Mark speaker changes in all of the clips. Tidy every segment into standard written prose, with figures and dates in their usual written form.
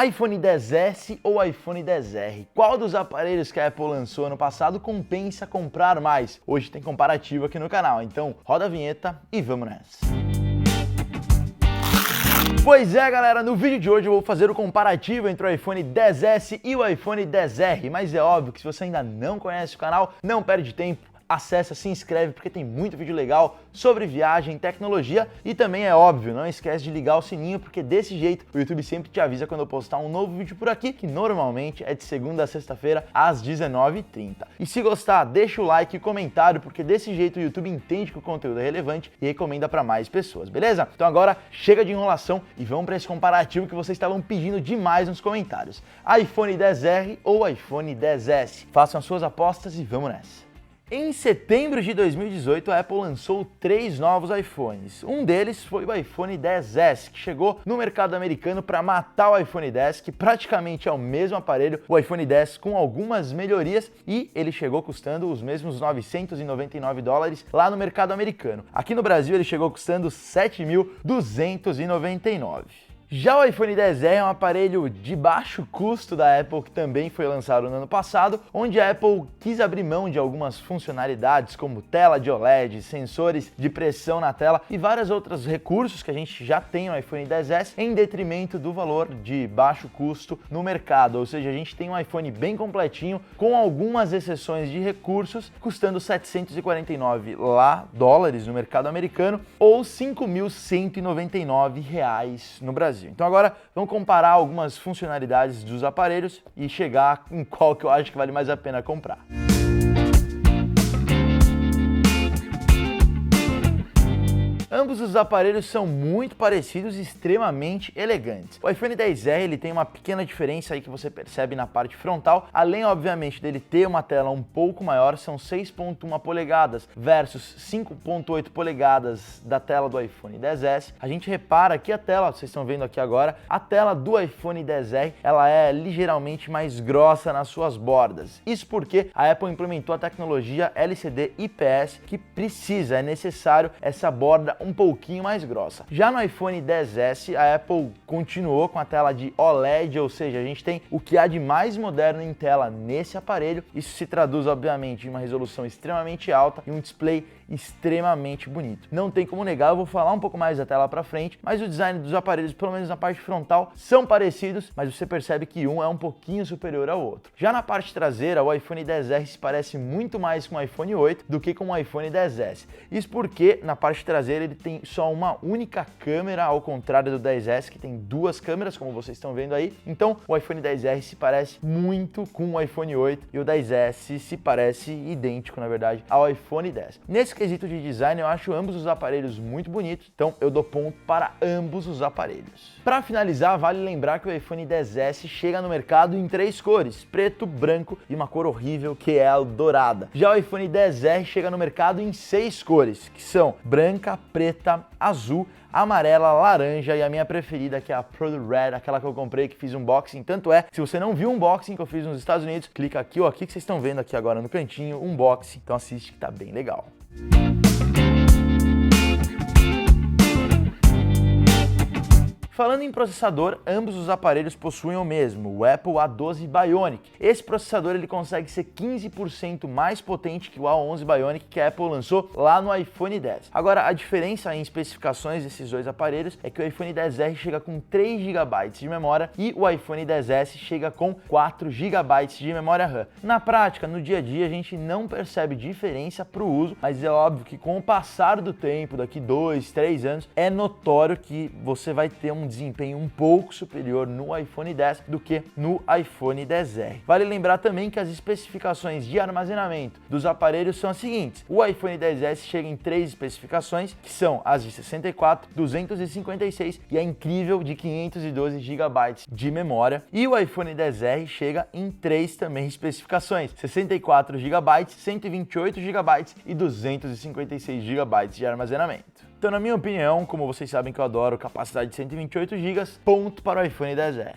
Speaker 1: iPhone XS ou iPhone XR? Qual dos aparelhos que a Apple lançou ano passado compensa comprar mais? Hoje tem comparativo aqui no canal, então roda a vinheta e vamos nessa. Pois é, galera, no vídeo de hoje eu vou fazer o comparativo entre o iPhone XS e o iPhone XR, mas é óbvio que se você ainda não conhece o canal, não perde tempo. Acessa, se inscreve porque tem muito vídeo legal sobre viagem, tecnologia e também é óbvio, não esquece de ligar o sininho porque desse jeito o YouTube sempre te avisa quando eu postar um novo vídeo por aqui, que normalmente é de segunda a sexta-feira às 19h30. E se gostar, deixa o like e comentário porque desse jeito o YouTube entende que o conteúdo é relevante e recomenda para mais pessoas, beleza? Então agora chega de enrolação e vamos para esse comparativo que vocês estavam pedindo demais nos comentários. iPhone XR ou iPhone XS? Façam as suas apostas e vamos nessa. Em setembro de 2018, a Apple lançou 3 novos iPhones. Um deles foi o iPhone XS, que chegou no mercado americano para matar o iPhone X, que praticamente é o mesmo aparelho, o iPhone X com algumas melhorias, e ele chegou custando os mesmos $999 lá no mercado americano. Aqui no Brasil ele chegou custando $7.299. Já o iPhone XR é um aparelho de baixo custo da Apple que também foi lançado no ano passado, onde a Apple quis abrir mão de algumas funcionalidades como tela de OLED, sensores de pressão na tela e vários outros recursos que a gente já tem no iPhone XS em detrimento do valor de baixo custo no mercado, ou seja, a gente tem um iPhone bem completinho com algumas exceções de recursos custando $749 dólares no mercado americano ou R$5.199 no Brasil. Então agora vamos comparar algumas funcionalidades dos aparelhos e chegar em qual que eu acho que vale mais a pena comprar. Ambos os aparelhos são muito parecidos e extremamente elegantes. O iPhone XR ele tem uma pequena diferença aí que você percebe na parte frontal, além obviamente dele ter uma tela um pouco maior, são 6.1 polegadas versus 5.8 polegadas da tela do iPhone XS. A gente repara que a tela, vocês estão vendo aqui agora, a tela do iPhone XR ela é ligeiramente mais grossa nas suas bordas. Isso porque a Apple implementou a tecnologia LCD IPS que é necessário essa borda um pouquinho mais grossa. Já no iPhone XS, a Apple continuou com a tela de OLED, ou seja, a gente tem o que há de mais moderno em tela nesse aparelho. Isso se traduz, obviamente, em uma resolução extremamente alta e um display extremamente bonito. Não tem como negar, eu vou falar um pouco mais da tela para frente, mas o design dos aparelhos, pelo menos na parte frontal, são parecidos, mas você percebe que um é um pouquinho superior ao outro. Já na parte traseira, o iPhone XR se parece muito mais com o iPhone 8 do que com o iPhone XS. Isso porque na parte traseira ele tem só uma única câmera, ao contrário do XS que tem duas câmeras, como vocês estão vendo aí. Então o iPhone XR se parece muito com o iPhone 8 e o XS se parece idêntico, na verdade, ao iPhone X. Nesse quesito de design, eu acho ambos os aparelhos muito bonitos, então eu dou ponto para ambos os aparelhos. Para finalizar, vale lembrar que o iPhone XS chega no mercado em 3 cores, preto, branco e uma cor horrível que é a dourada. Já o iPhone XR chega no mercado em 6 cores, que são branca, preta, azul, amarela, laranja e a minha preferida que é a Pearl Red, aquela que eu comprei que fiz um unboxing. Tanto é, se você não viu o unboxing que eu fiz nos Estados Unidos, clica aqui ou aqui que vocês estão vendo aqui agora no cantinho, unboxing, então assiste que tá bem legal. Falando em processador, ambos os aparelhos possuem o mesmo, o Apple A12 Bionic. Esse processador ele consegue ser 15% mais potente que o A11 Bionic que a Apple lançou lá no iPhone X. Agora, a diferença em especificações desses dois aparelhos é que o iPhone XR chega com 3 GB de memória e o iPhone XS chega com 4 GB de memória RAM. Na prática, no dia a dia, a gente não percebe diferença para o uso, mas é óbvio que com o passar do tempo, daqui 2, 3 anos, é notório que você vai ter um desempenho um pouco superior no iPhone X do que no iPhone XR. Vale lembrar também que as especificações de armazenamento dos aparelhos são as seguintes. O iPhone XS chega em 3 especificações, que são as de 64, 256 e a incrível de 512 GB de memória. E o iPhone XR chega em 3 também especificações, 64 GB, 128 GB e 256 GB de armazenamento. Então, na minha opinião, como vocês sabem que eu adoro capacidade de 128 GB, ponto para o iPhone XR.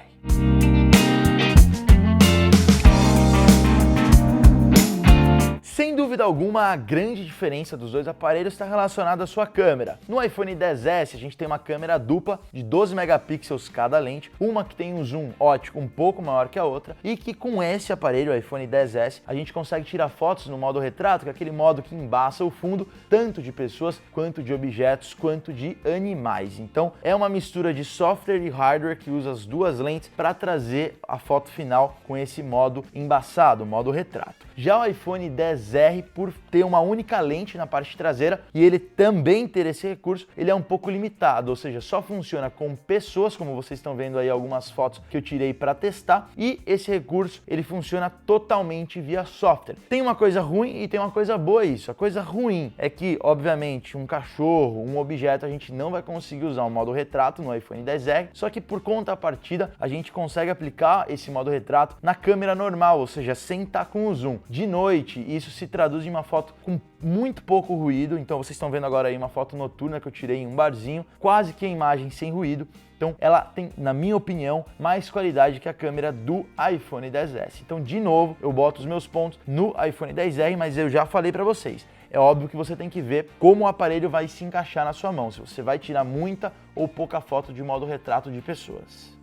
Speaker 1: Sem dúvida dúvida alguma, a grande diferença dos dois aparelhos está relacionada à sua câmera. No iPhone XS, a gente tem uma câmera dupla de 12 megapixels cada lente, uma que tem um zoom ótico um pouco maior que a outra, e que com esse aparelho, o iPhone XS, a gente consegue tirar fotos no modo retrato, que é aquele modo que embaça o fundo, tanto de pessoas, quanto de objetos, quanto de animais. Então, é uma mistura de software e hardware que usa as duas lentes para trazer a foto final com esse modo embaçado, modo retrato. Já o iPhone XR, por ter uma única lente na parte traseira e ele também ter esse recurso, ele é um pouco limitado, ou seja, só funciona com pessoas, como vocês estão vendo aí algumas fotos que eu tirei para testar, e esse recurso ele funciona totalmente via software. Tem uma coisa ruim e tem uma coisa boa isso. A coisa ruim é que, obviamente, um cachorro, um objeto, a gente não vai conseguir usar o modo retrato no iPhone XR, só que por contrapartida a gente consegue aplicar esse modo retrato na câmera normal, ou seja, sem estar com o zoom. De noite, isso se traduz em uma foto com muito pouco ruído, então vocês estão vendo agora aí uma foto noturna que eu tirei em um barzinho, quase que a imagem sem ruído. Então ela tem, na minha opinião, mais qualidade que a câmera do iPhone XS. Então, de novo, eu boto os meus pontos no iPhone XR, mas eu já falei para vocês. É óbvio que você tem que ver como o aparelho vai se encaixar na sua mão, se você vai tirar muita ou pouca foto de modo retrato de pessoas.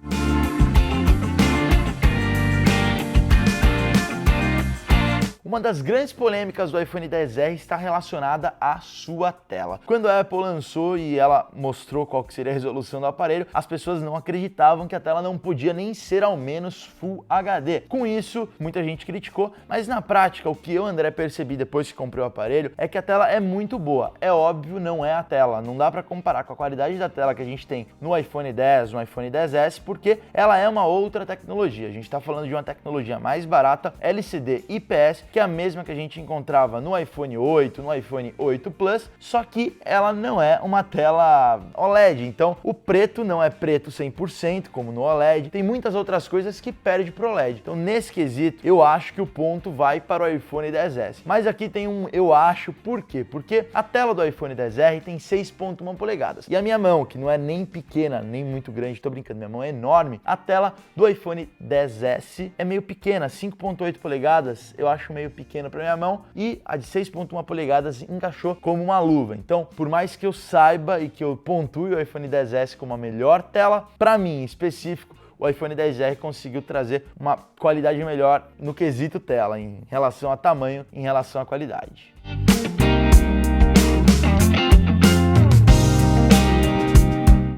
Speaker 1: Uma das grandes polêmicas do iPhone XR está relacionada à sua tela. Quando a Apple lançou e ela mostrou qual que seria a resolução do aparelho, as pessoas não acreditavam que a tela não podia nem ser ao menos Full HD. Com isso, muita gente criticou, mas na prática, o que eu, André, percebi depois que comprei o aparelho é que a tela é muito boa. É óbvio, não é a tela, não dá para comparar com a qualidade da tela que a gente tem no iPhone X, no iPhone XS, porque ela é uma outra tecnologia. A gente está falando de uma tecnologia mais barata, LCD IPS, que é a mesma que a gente encontrava no iPhone 8, no iPhone 8 Plus, só que ela não é uma tela OLED, então o preto não é preto 100% como no OLED, tem muitas outras coisas que perde pro OLED. Então nesse quesito, eu acho que o ponto vai para o iPhone XS. Mas aqui tem um eu acho, por quê? Porque a tela do iPhone XR tem 6.1 polegadas, e a minha mão, que não é nem pequena, nem muito grande, tô brincando, minha mão é enorme, a tela do iPhone XS é meio pequena, 5.8 polegadas, eu acho meio pequena para minha mão, e a de 6.1 polegadas encaixou como uma luva. Então, por mais que eu saiba e que eu pontue o iPhone XS como a melhor tela, para mim em específico, o iPhone XR conseguiu trazer uma qualidade melhor no quesito tela, em relação a tamanho, em relação à qualidade.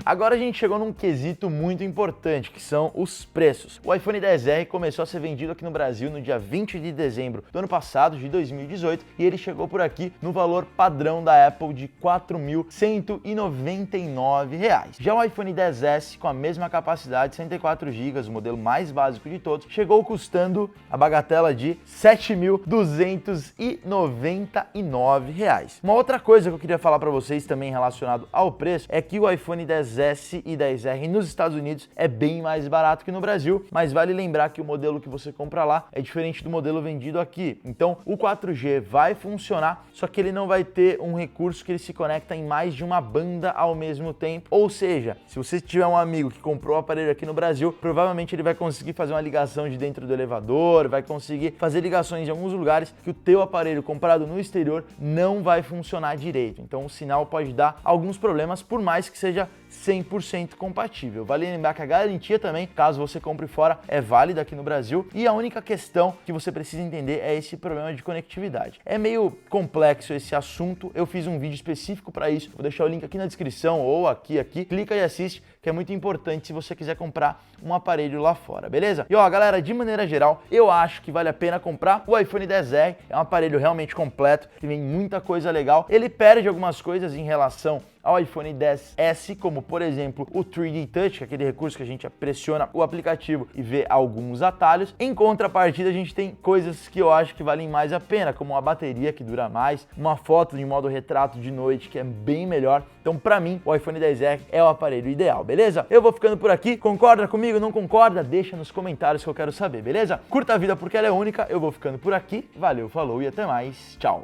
Speaker 1: Agora a gente chegou num quesito muito importante, que são os preços. O iPhone XR começou a ser vendido aqui no Brasil no dia 20 de dezembro do ano passado, de 2018, e ele chegou por aqui no valor padrão da Apple de R$ 4.199. Já o iPhone XS, com a mesma capacidade, 104 GB, o modelo mais básico de todos, chegou custando a bagatela de R$ 7.299. Uma outra coisa que eu queria falar para vocês também relacionado ao preço é que o iPhone XS e XR nos Estados Unidos é bem mais barato que no Brasil, mas vale lembrar que o modelo que você compra lá é diferente do modelo vendido aqui. Então o 4G vai funcionar, só que ele não vai ter um recurso que ele se conecta em mais de uma banda ao mesmo tempo. Ou seja, se você tiver um amigo que comprou o aparelho aqui no Brasil, provavelmente ele vai conseguir fazer uma ligação de dentro do elevador, vai conseguir fazer ligações em alguns lugares que o teu aparelho comprado no exterior não vai funcionar direito. Então o sinal pode dar alguns problemas, por mais que seja 100% compatível. Vale lembrar que a garantia também, caso você compre fora, é válida aqui no Brasil, e a única questão que você precisa entender é esse problema de conectividade. É meio complexo esse assunto, eu fiz um vídeo específico para isso, vou deixar o link aqui na descrição ou aqui, clica e assiste, que é muito importante se você quiser comprar um aparelho lá fora, beleza? E ó, galera, de maneira geral, eu acho que vale a pena comprar o iPhone XR, é um aparelho realmente completo, que vem muita coisa legal, ele perde algumas coisas em relação ao iPhone XS, como por exemplo o 3D Touch, que é aquele recurso que a gente pressiona o aplicativo e vê alguns atalhos. Em contrapartida, a gente tem coisas que eu acho que valem mais a pena, como uma bateria que dura mais, uma foto de modo retrato de noite que é bem melhor. Então, para mim, o iPhone XR é o aparelho ideal, beleza? Eu vou ficando por aqui. Concorda comigo? Não concorda? Deixa nos comentários que eu quero saber, beleza? Curta a vida porque ela é única. Eu vou ficando por aqui. Valeu, falou e até mais. Tchau!